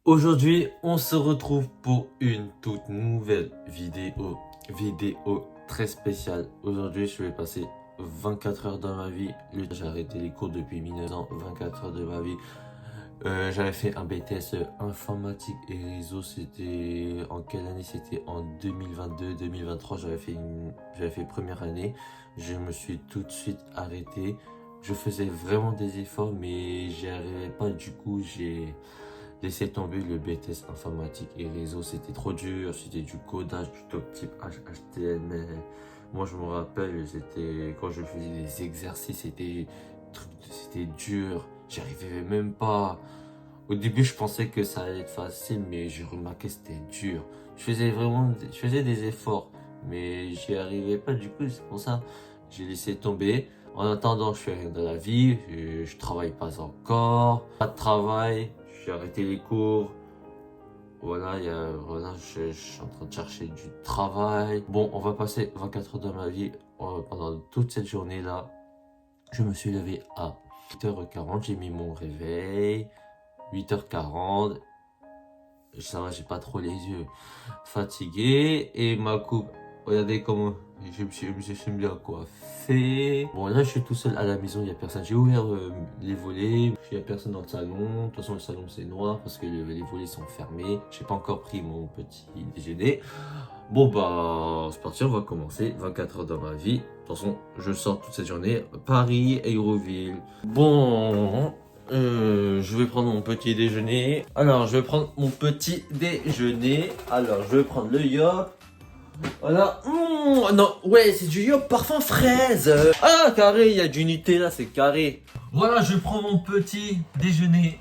Aujourd'hui, on se retrouve pour une toute nouvelle vidéo très spéciale. Aujourd'hui, je vais passer 24 heures dans ma vie. J'ai arrêté les cours depuis 19 ans, 24 heures de ma vie. J'avais fait un BTS informatique et réseau. C'était en quelle année? C'était en 2022-2023. J'avais fait première année. Je me suis tout de suite arrêté. Je faisais vraiment des efforts, mais j'y arrivais pas. Du coup, j'ai laissé tomber le BTS informatique et réseau. C'était trop dur. C'était du codage, du top type HTML. Moi, je me rappelle, c'était quand je faisais des exercices, c'était dur. J'y arrivais même pas. Au début, je pensais que ça allait être facile, mais j'ai remarqué que c'était dur. Je faisais des efforts, mais j'y arrivais pas. Du coup, c'est pour ça j'ai laissé tomber. En attendant, je fais rien dans la vie. Je travaille pas encore. Pas de travail. J'ai arrêté les cours. Voilà, je suis en train de chercher du travail. Bon, on va passer 24 heures de ma vie. Pendant toute cette journée-là, je me suis levé à 8h40. J'ai mis mon réveil. 8h40. Ça va, j'ai pas trop les yeux fatigués. Et ma coupe, regardez comment je me suis bien coiffé. Bon, là, je suis tout seul à la maison, il y a personne. J'ai ouvert les volets, il y a personne dans le salon. De toute façon, le salon, c'est noir parce que les volets sont fermés. J'ai pas encore pris mon petit déjeuner. Bon, bah, c'est parti, on va commencer. 24 heures dans ma vie. De toute façon, je sors toute cette journée. Paris, Hérouville. Bon. Je vais prendre mon petit déjeuner. Alors, je vais prendre mon petit déjeuner. Alors, je vais prendre le yop. Voilà. Non, ouais, c'est du yop parfum fraise. Ah, carré, il y a du Nutella, c'est carré. Voilà, je prends mon petit déjeuner.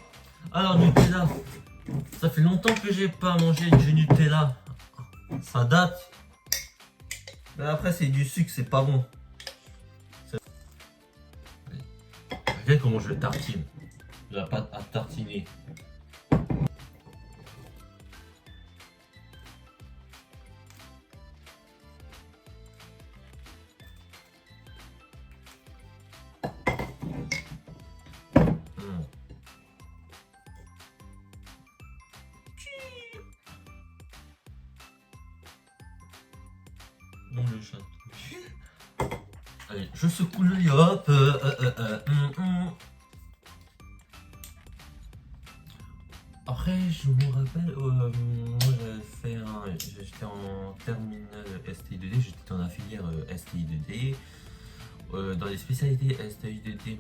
Alors, Nutella. Ça fait longtemps que j'ai pas mangé du Nutella. Ça date. Mais après, c'est du sucre, c'est pas bon. Regarde comment je le tartine. J'ai la pâte à tartiner. Dans le château. Allez, je secoue le yop. Après, je me rappelle, moi j'étais en terminale STI2D, j'étais dans la filière STI2D. Dans les spécialités STI2D,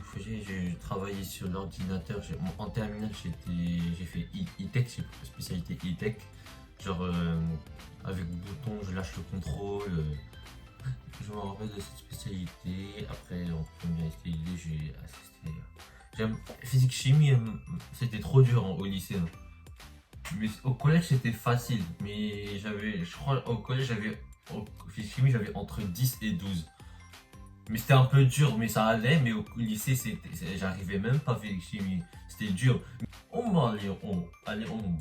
j'ai travaillé sur l'ordinateur. En terminale, j'ai fait e-tech, spécialité e-tech. Genre, avec bouton, je lâche le contrôle. Je me rappelle de cette spécialité. Après, en première STI2D, j'ai assisté. Physique chimie, c'était trop dur au lycée. Hein. Mais au collège c'était facile. Mais je crois au collège au physique chimie j'avais entre 10 et 12. Mais c'était un peu dur, mais ça allait. Mais au lycée j'arrivais même pas à physique chimie. C'était dur. Allez, on mange.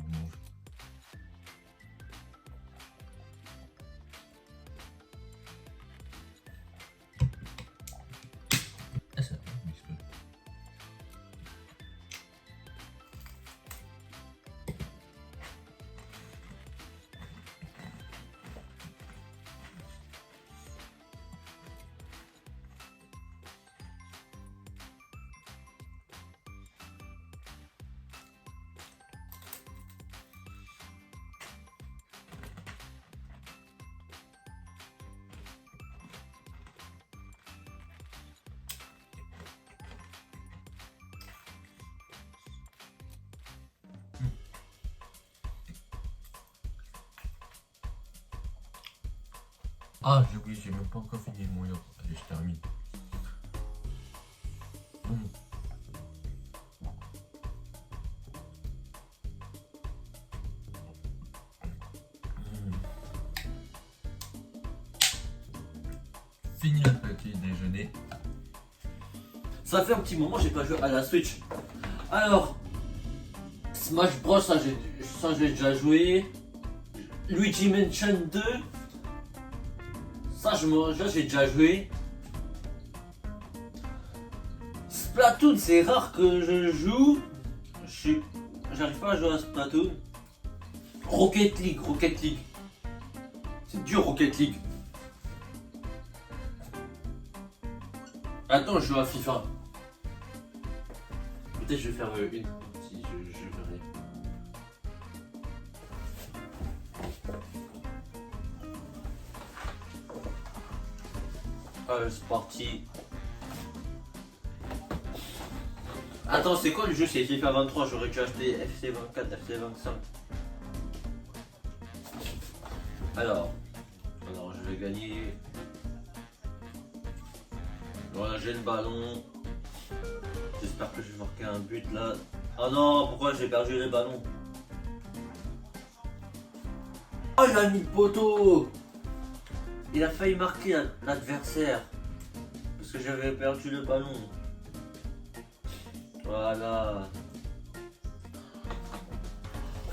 Ah, ça va, muscle. Ah, j'ai oublié, j'ai même pas encore fini mon yop. Allez, je termine. Fini le petit déjeuner. Ça fait un petit moment que j'ai pas joué à la Switch. Alors, Smash Bros, ça j'ai déjà joué. Luigi Mansion 2. Ça j'ai déjà joué. Splatoon, c'est rare que je joue. J'arrive pas à jouer à Splatoon. Rocket League, Rocket League. C'est dur Rocket League. Attends, je joue à FIFA. Peut-être je vais faire une. Si je verrai. C'est parti. Attends, c'est quoi le jeu? C'est FIFA 23, j'aurais dû acheter FC 24, FC 25. Alors, je vais gagner. Voilà, j'ai le ballon. J'espère que je vais marquer un but là. Ah non, pourquoi j'ai perdu les ballons? Oh, il a mis le poteau. Il a failli marquer l'adversaire. Parce que j'avais perdu le ballon. Voilà.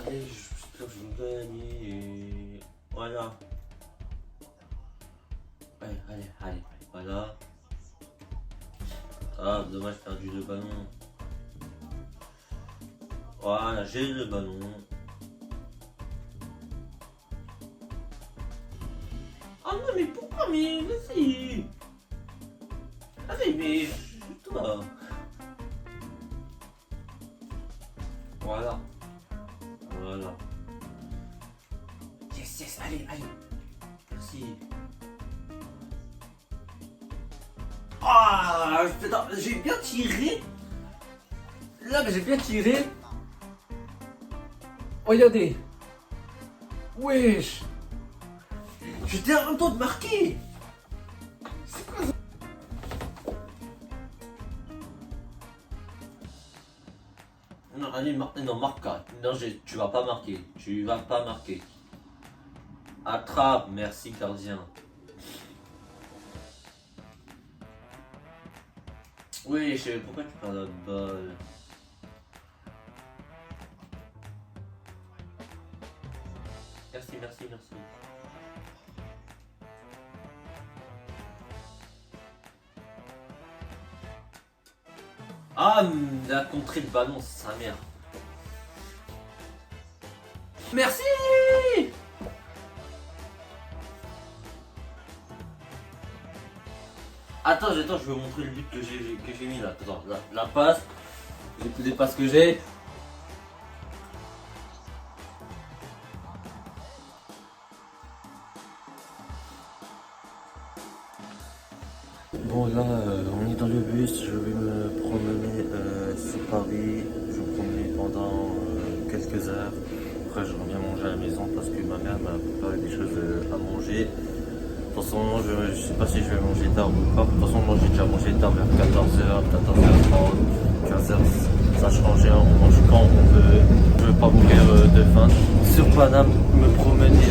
Allez, j'espère que je vais gagner. Voilà. Allez. Voilà. Ah, dommage, j'ai perdu le ballon. Voilà, j'ai le ballon. Ah non, mais pourquoi? Mais vas-y. Allez, mais toi. Voilà. Yes, allez. Merci. Ah, j'ai bien tiré. Là, mais j'ai bien tiré. Regardez. Wesh. J'étais en train de marquer. C'est quoi ça? Non, allez, non, marque. Non, tu vas pas marquer. Tu vas pas marquer. Attrape, merci gardien. Oui, je sais pourquoi tu perds la balle. Merci. Ah, il a contré le ballon, c'est sa mère. Merci. Attends, je vais vous montrer le but que j'ai mis là. Attends, la passe. J'ai tous les passes que j'ai. Bon là, on est dans le bus, je vais me promener sur Paris. Je vais me promener pendant quelques heures. Après je reviens manger à la maison parce que ma mère m'a préparé des choses à manger. De toute façon, je sais pas si je vais manger tard ou pas. De toute façon, moi j'ai déjà mangé tard vers 14h, 14h30, 15h. Ça change rien, on mange quand on veut. Je veux pas mourir de faim. Sur Paname, me promener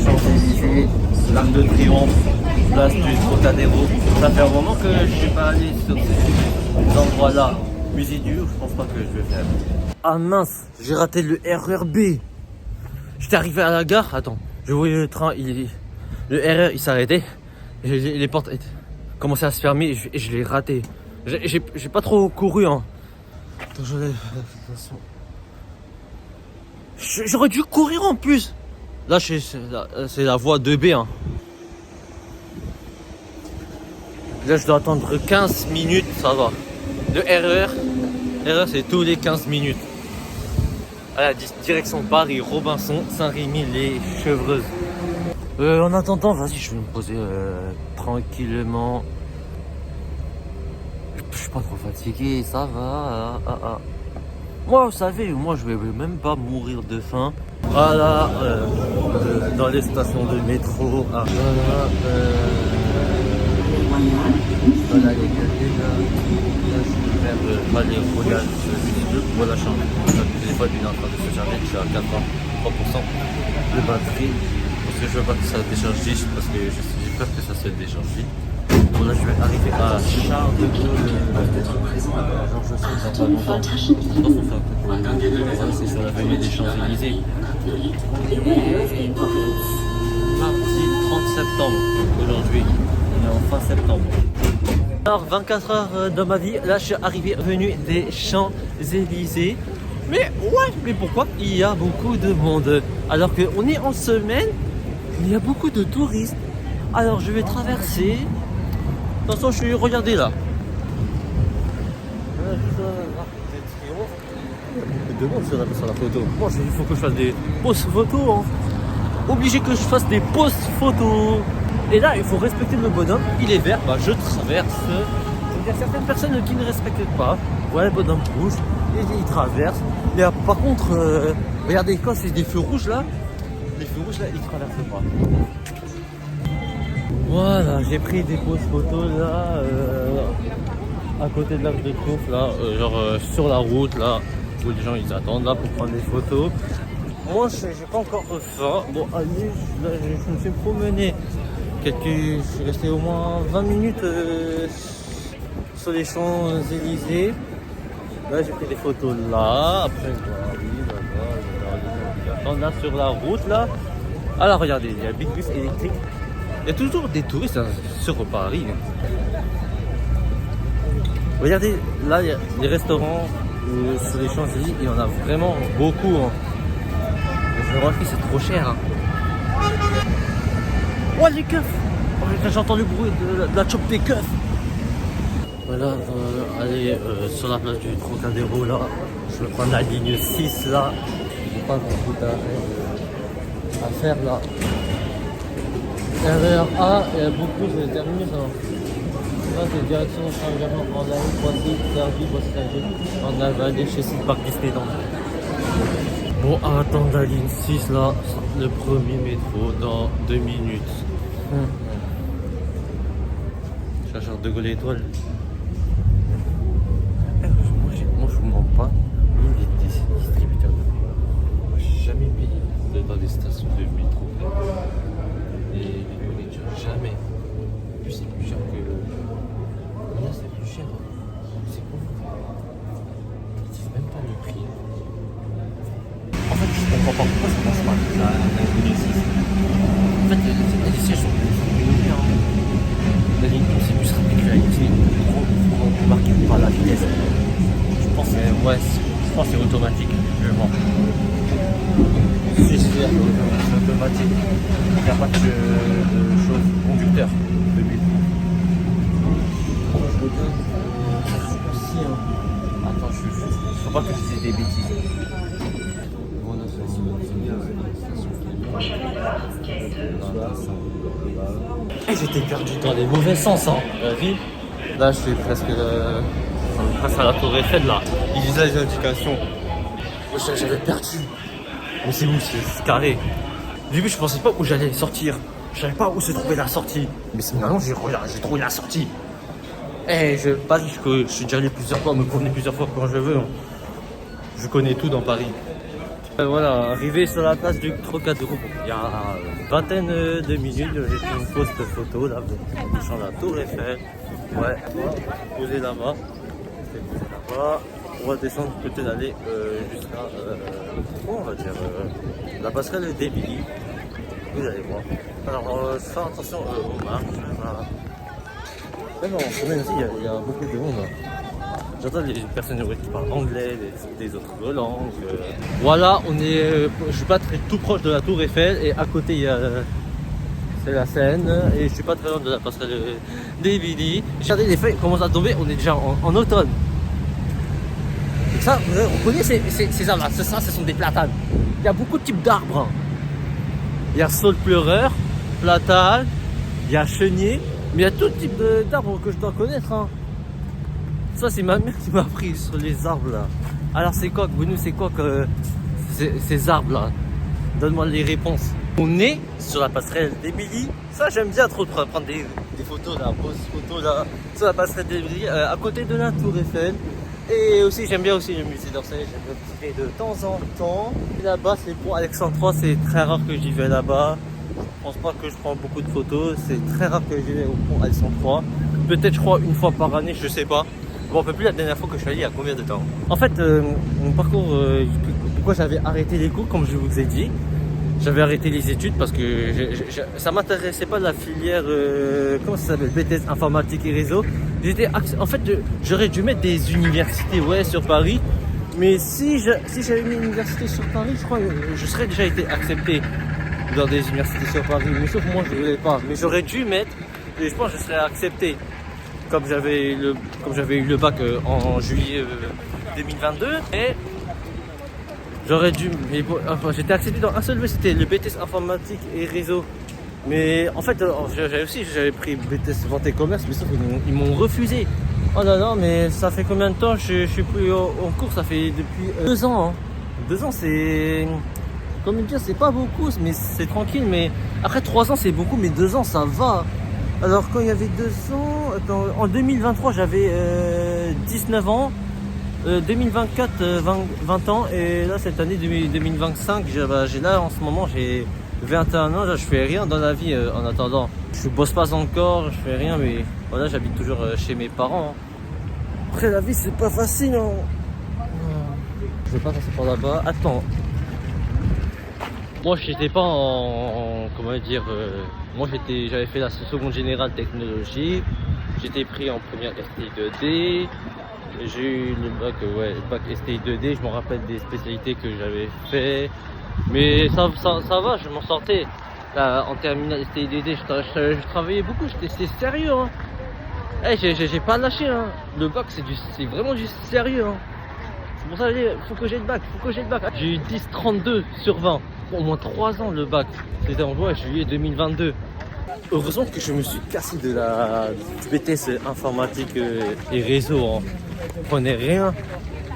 Champs-Élysées, l'Arc de Triomphe, place du Trocadéro. Ça fait un moment que je suis pas allé sur ces endroits-là. Musée du Louvre, je pense pas que je vais faire. Ah mince, j'ai raté le RERB. J'étais arrivé à la gare, attends, je voyais le train, le RER il s'arrêtait, les portes commençaient à se fermer et je l'ai raté. J'ai pas trop couru hein. Attends, j'aurais dû courir en plus. Là c'est la voie 2B hein. Là je dois attendre 15 minutes, ça va. Le RER c'est tous les 15 minutes. À la direction Paris, Robinson, Saint-Rémy, les Chevreuses. En attendant, vas-y, je vais me poser tranquillement. Je suis pas trop fatigué, ça va. Moi, vous savez, moi je vais même pas mourir de faim. Voilà, dans les stations de métro. Voilà, voilà les gars, déjà. Là, je vais faire aller regarder le vidéo. Voilà, je suis le téléphone il est en train de se charger. Je suis à 83% de batterie. Parce que je veux pas que ça décharge vite, parce que j'ai peur que ça se décharge vite. Bon là je vais arriver à Charles de Gaulle. Voilà, c'est sur la vallée des Champs-Élysées. Mardi 30 septembre aujourd'hui. On est en fin septembre. Alors 24 heures dans ma vie, là je suis arrivé revenu des Champs-Élysées. Mais ouais, mais pourquoi il y a beaucoup de monde? Alors qu'on est en semaine, il y a beaucoup de touristes. Alors je vais traverser. Attention, je suis regardez là. Beaucoup de monde sur la photo. Moi, il faut que je fasse des poses photos. Hein. Obligé que je fasse des poses photos. Et là, il faut respecter le bonhomme. Il est vert, bah je traverse. Il y a certaines personnes qui ne respectent pas. Voilà, le bonhomme rouge. Et il traverse. Mais par contre, regardez, quand c'est des feux rouges là, les feux rouges là, ils traversent pas. Voilà, j'ai pris des poses photos là, à côté de l'Arc de Triomphe là, sur la route là, où les gens ils attendent là pour prendre des photos. Moi, j'ai pas encore faim. Bon, allez, là, je me suis promené. Je suis resté au moins 20 minutes sur les Champs-Élysées. Là, j'ai pris des photos là. Après, là, sur la route là. Alors, regardez, il y a Big Bus électrique. Il y a toujours des touristes sur Paris. Regardez, là, il y a les restaurants sur les Champs-Élysées. Il y en a vraiment beaucoup. Hein. Je vois que c'est trop cher. Hein. Oh les keufs! J'ai entendu le bruit de la chope des keufs. Voilà, aller sur la place du Trocadéro là. Je vais prendre la ligne 6 là. Je pas beaucoup d'arrêt à faire là. RER A, il y a beaucoup de terminus. Hein. Là c'est direction Saint-Germain en Laye, Poissy, Sergi, Poissy, en avalé chez Parc Disneyland. Bon, à attendre la ligne 6 là, le premier métro dans 2 minutes. Chercheur de Gaulle étoile. Moi je vous mens pas, il y a des distributeurs. Moi j'ai jamais payé dans des stations de métro. Et les nourritures, jamais. En plus c'est plus cher que. Là c'est plus cher. C'est bon. Ils disent même pas le prix. En fait, je comprends pas pourquoi ça passe mal, la ligne 6. En fait, les sièges sont mieux. Hein. La ligne 1, c'est plus rapide que la ligne 6. Il faut marquer pas la vitesse. Je pense que c'est automatique. Je vois. C'est automatique. Il n'y a pas de chose conducteur de but. Je veux bien. Aussi, hein. Attends, je faut pas que je dise des bêtises. Et j'étais perdu dans les mauvais sens, hein. Là, je suis presque à la Tour Eiffel, là. Ils disaient les indications. J'avais perdu. Mais c'est où, c'est carré. Au début, je pensais pas où j'allais sortir. Je savais pas où se trouvait la sortie. Mais maintenant, j'ai trouvé la sortie. Et Paris, je suis déjà allé plusieurs fois, me promener plusieurs fois quand je veux. Hein. Je connais tout dans Paris. Voilà, arrivé sur la place du Trocadéro, il y a une vingtaine de minutes, j'ai fait une post photo là, de la Tour Eiffel. Ouais, posé là-bas. On va descendre peut-être aller jusqu'à, on va dire, la passerelle d'Émilie. Vous allez voir. Alors, faire attention aux marches. Même en semaine aussi, il y a beaucoup de monde. J'entends les personnes qui parlent anglais, des autres langues. Voilà, je suis pas tout proche de la Tour Eiffel et à côté c'est la Seine et je suis pas très loin de la passerelle d'Émilie. Regardez, les feuilles commencent à tomber, on est déjà en automne. Et ça, on connaît ces arbres-là, ça, ce sont des platanes. Il y a beaucoup de types d'arbres. Il y a saule pleureur, platane, il y a chenier, mais il y a tout type d'arbres que je dois connaître. Hein. Ça, c'est ma mère qui m'a appris sur les arbres là. Alors, c'est quoi, Bounou, c'est quoi que ces arbres là? Donne-moi les réponses. On est sur la passerelle d'Émilie. Ça, j'aime bien trop prendre des photos là, pose photos là, sur la passerelle d'Émilie, à côté de la Tour Eiffel. Et aussi, j'aime bien aussi le musée d'Orsay, j'aime bien de temps en temps. Et là-bas, c'est pour Alexandre III, c'est très rare que j'y vais là-bas. Je pense pas que je prends beaucoup de photos, c'est très rare que j'y vais au pont Alexandre III. Peut-être, je crois, une fois par année, je sais pas. Bon, on peut plus la dernière fois que je suis allé, il y a combien de temps? En fait, mon parcours, pourquoi j'avais arrêté les cours, comme je vous ai dit. J'avais arrêté les études parce que ça m'intéressait pas la filière, comment ça s'appelle, BTS informatique et réseau. En fait, j'aurais dû mettre des universités, ouais, sur Paris. Mais si j'avais mis une université sur Paris, je crois que je serais déjà été accepté dans des universités sur Paris. Mais sauf moi, je ne voulais pas. Mais j'aurais dû mettre, et je pense que je serais accepté. Comme j'avais eu le bac en juillet 2022. Et j'aurais dû. Mais bon, enfin, j'étais accepté dans un seul BTS, c'était le BTS informatique et réseau. Mais en fait, j'avais pris BTS vente et commerce, mais sauf qu'ils m'ont refusé. Oh là là, mais ça fait combien de temps je suis plus en cours? Ça fait depuis 2 ans. Hein. 2 ans, c'est. Comme dire, c'est pas beaucoup, mais c'est tranquille. Mais après 3 ans, c'est beaucoup, mais 2 ans, ça va. Alors, quand il y avait 2 ans, attends, en 2023, j'avais 19 ans. 2024, 20 ans. Et là, cette année 2025, j'ai là en ce moment, j'ai 21 ans. Là, je fais rien dans la vie en attendant. Je bosse pas encore, je fais rien, mais voilà, j'habite toujours chez mes parents. Hein. Après, la vie, c'est pas facile. Hein. Je vais pas passer par là-bas. Attends. Moi, j'étais pas comment dire. Moi, j'avais fait la seconde générale technologie. J'étais pris en première STI 2D. J'ai eu le bac STI 2D. Je me rappelle des spécialités que j'avais fait. Mais ça va, je m'en sortais. Là, en terminale STI 2D, je travaillais beaucoup. C'était sérieux. Hein. Hey, j'ai pas lâché. Hein. Le bac, c'est vraiment du sérieux. Hein. C'est pour ça que faut que j'ai le bac. J'ai eu 10,32 sur 20. Au moins 3 ans le bac. C'était en juillet 2022. Heureusement que je me suis cassé du BTS informatique et réseau. Hein. Je prenais rien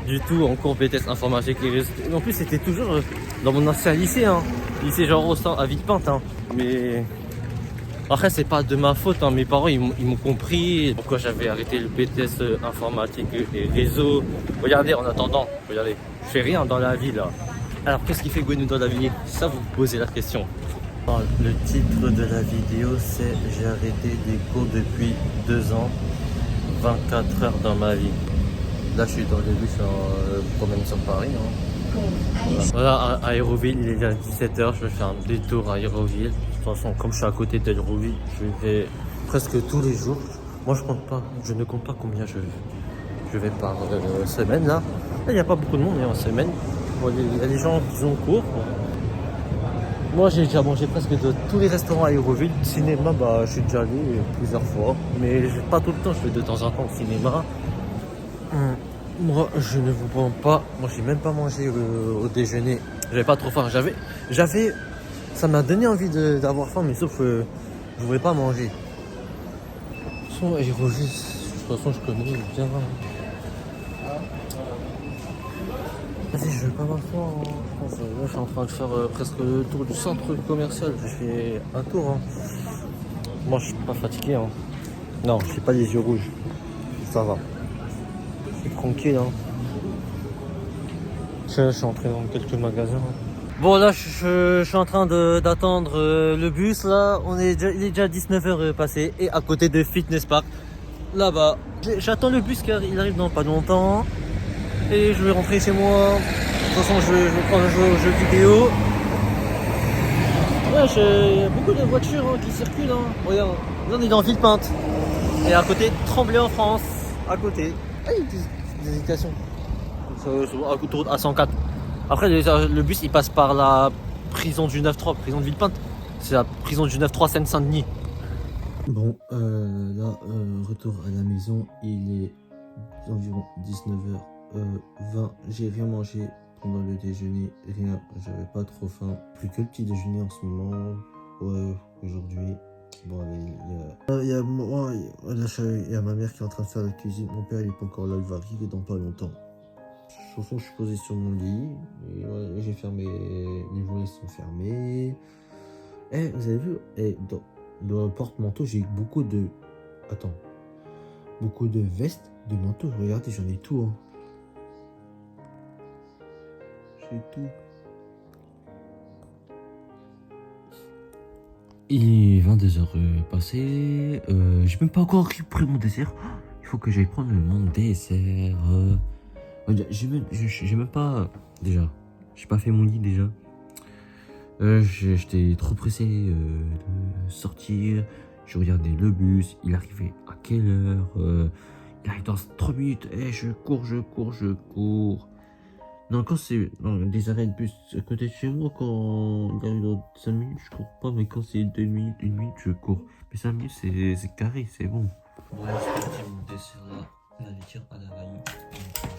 du tout en cours BTS informatique et réseau. Et en plus, c'était toujours dans mon ancien lycée. Hein. Lycée genre au centre à Villepinte. Hein. Mais après, c'est pas de ma faute. Hein. Mes parents, ils m'ont compris pourquoi j'avais arrêté le BTS informatique et réseau. Regardez, en attendant, regardez, je fais rien dans la vie là. Alors, qu'est-ce qui fait Gwenou dans la vie? Ça, vous posez la question. Alors, le titre de la vidéo, c'est j'ai arrêté des cours depuis 2 ans, 24 heures dans ma vie. Là, je suis dans le bus, je promène sur Paris. Hein. Voilà, à Aéroville, il est déjà 17h. Je vais faire un détour à Aéroville. De toute façon, comme je suis à côté d'Aéroville, je vais presque tous les jours. Moi, je ne compte pas combien je vais par semaine là. Il n'y a pas beaucoup de monde en semaine. Il y a des gens qui ont cours. Moi, j'ai déjà mangé presque de tous les restaurants à Aéroville. Cinéma, je suis déjà allé plusieurs fois. Mais pas tout le temps, je vais de temps en temps au cinéma. Moi, je ne vous prends pas. Moi, j'ai même pas mangé au déjeuner. J'avais pas trop faim. Ça m'a donné envie d'avoir faim, mais sauf que je voulais pas manger. De toute façon, Aéroville, de toute façon, je connais bien. Vas-y, je vais pas m'asseoir. Hein. Je pense, là, je suis en train de faire presque le tour du centre commercial. J'ai fait un tour. Hein. Moi, je suis pas fatigué. Hein. Non, je n'ai pas les yeux rouges. Ça va. Je suis tranquille. Hein. Je suis entré dans quelques magasins. Hein. Bon, là, je suis en train d'attendre le bus. Là, il est déjà 19h passé. Et à côté de Fitness Park, là-bas, j'attends le bus car il arrive dans pas longtemps. Et je vais rentrer chez moi. De toute façon, je vais prendre un jeu vidéo. Ouais, il y a beaucoup de voitures qui circulent. Hein. Regarde, là on est dans Villepinte. Et à côté, Tremblay en France. À côté. Ah, il y a des hésitations. Autour à 104. Après, le bus il passe par la prison du 9-3, prison de Villepinte. C'est la prison du 9-3 Seine-Saint-Denis. Bon, là, retour à la maison. Il est environ 19h. 20, j'ai rien mangé pendant le déjeuner, rien, j'avais pas trop faim. Plus que le petit déjeuner en ce moment, ouais, aujourd'hui. Bon, il y a ma mère qui est en train de faire la cuisine, mon père il est pas encore là, il va arriver dans pas longtemps. De toute façon, je suis posé sur mon lit, et ouais, j'ai fermé, les volets sont fermés. Vous avez vu, dans le porte-manteau, j'ai beaucoup de vestes, de manteaux, regardez, j'en ai tout, hein. Tout. Il est 22h passé. J'ai même pas encore pris mon dessert. Il faut que j'aille prendre mon dessert. J'ai même pas. Déjà, j'ai pas fait mon lit déjà. J'étais trop pressé de sortir. Je regardais le bus. Il arrivait à quelle heure? Il arrive dans 3 minutes. Je cours. Non, quand c'est dans des arrêts de bus à côté de chez moi, quand il arrive dans 5 minutes, je cours pas, mais quand c'est 2 minutes, 1 minute, je cours. Mais 5 minutes, c'est carré, c'est bon. Bref, petit dessert là, la litière à la vanille.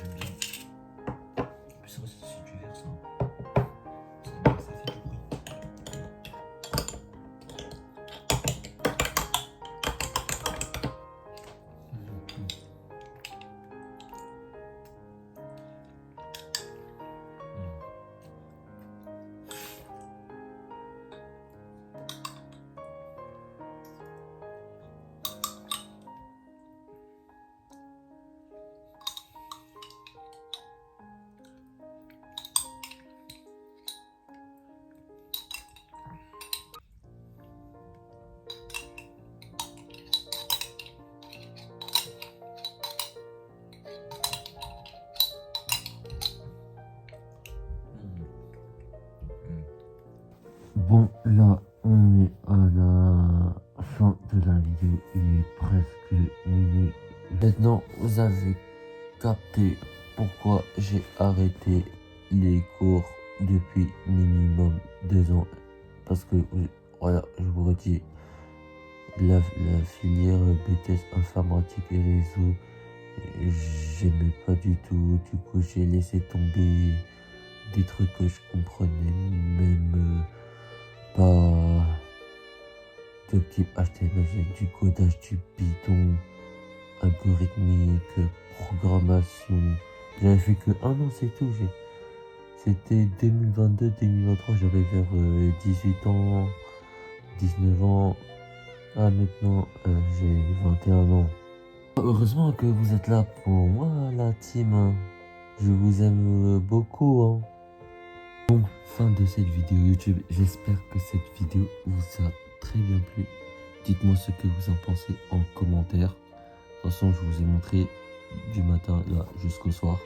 J'aime bien. Mais ça, c'est du verre, ça. Ça fait du bruit. Bon, là, on est à la fin de la vidéo. Il est presque minuit. Maintenant, vous avez capté pourquoi j'ai arrêté les cours depuis minimum 2 ans. Parce que, voilà, je vous redis, la filière BTS informatique et réseau, j'aimais pas du tout. Du coup, j'ai laissé tomber des trucs que je comprenais même pas, de type HTML, du codage, du Python, algorithmique, programmation. J'avais fait que 1 an, c'est tout. C'était 2022-2023, j'avais vers 18 ans, 19 ans. Ah, maintenant, j'ai 21 ans. Heureusement que vous êtes là pour moi, la team. Je vous aime beaucoup. Hein. Bon, fin de cette vidéo YouTube. J'espère que cette vidéo vous a très bien plu. Dites-moi ce que vous en pensez en commentaire. De toute façon, je vous ai montré du matin là jusqu'au soir.